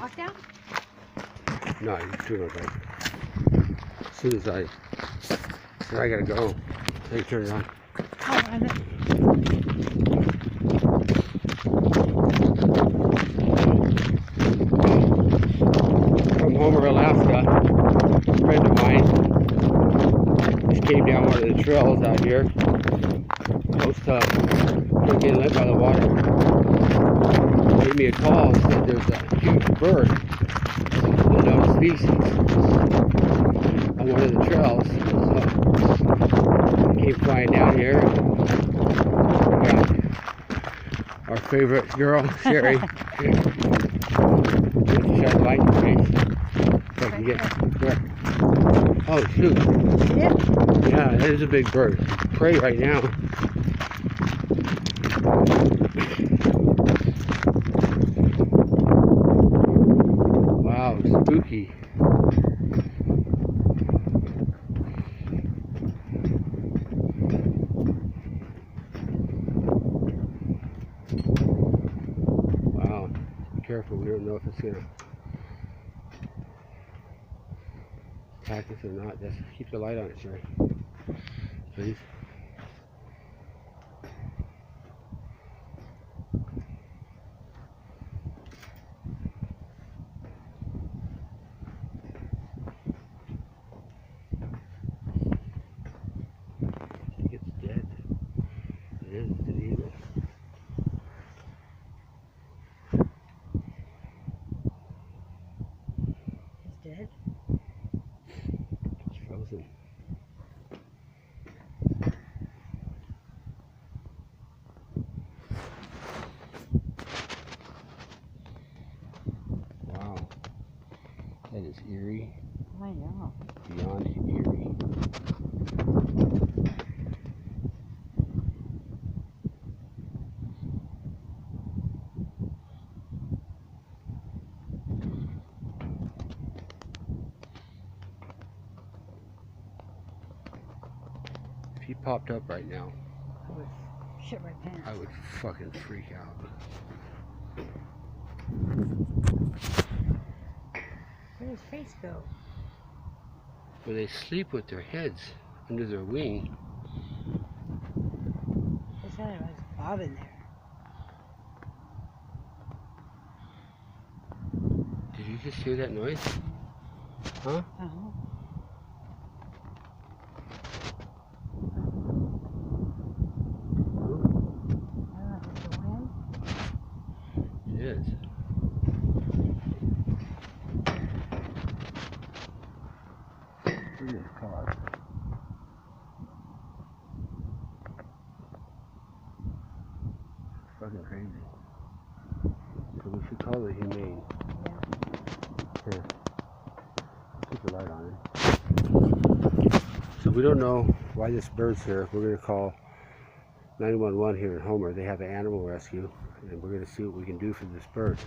Walk down? No, he's doing it right. As soon as I gotta go. So you turn it on. Oh, and then... From Homer, Alaska, a friend of mine just came down one of the trails out here, close to getting lit by the water. Gave me a call and said there's a huge bird, unknown species, on one of the trails. So I came flying down here. We got our favorite girl, Sherry. Shine the light in your face. So I can get there. Oh shoot. Yeah. Yeah, that is a big bird. Prey right now. Wow, spooky. Wow. Be careful, we don't know if it's gonna attack us or not. Just keep the light on it, Sherry. Please. I think it's dead. It is, it's an eagle. It's dead? It's frozen. Wow. That is eerie. I know. Beyond eerie. If he popped up right now, I would shit my pants. I would fucking freak out. Where'd his face go? Where they sleep with their heads under their wing. They said it was bobbing there. Did you just hear that noise? Huh? Uh-huh. It is. Look at this car. Fucking crazy. So we should call it humane. Yeah. Here. Keep the light on it. So we don't know why this bird's here. We're going to call 911 here in Homer. They have an animal rescue, and we're going to see what we can do for this bird.